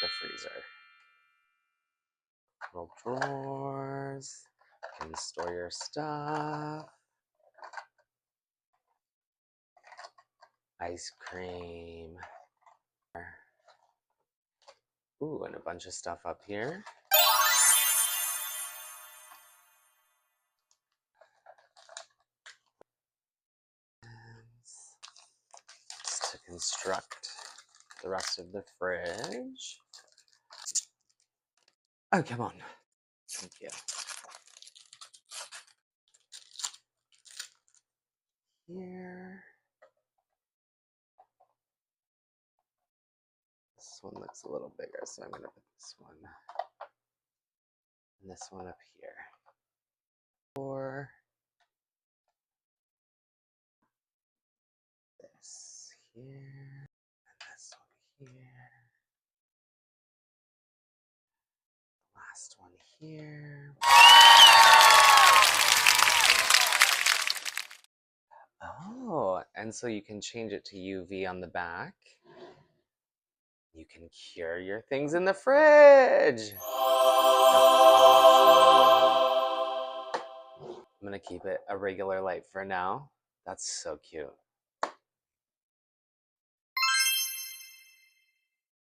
the freezer. Little drawers. You can store your stuff. Ice cream. Ooh, and a bunch of stuff up here. To construct the rest of the fridge. Oh, come on. Thank you. Here. This one looks a little bigger, so I'm going to put this one and this one up here. Or this here, and this one here. Last one here. Oh, and so you can change it to UV on the back. You can cure your things in the fridge. That's awesome. I'm gonna keep it a regular light for now. That's so cute.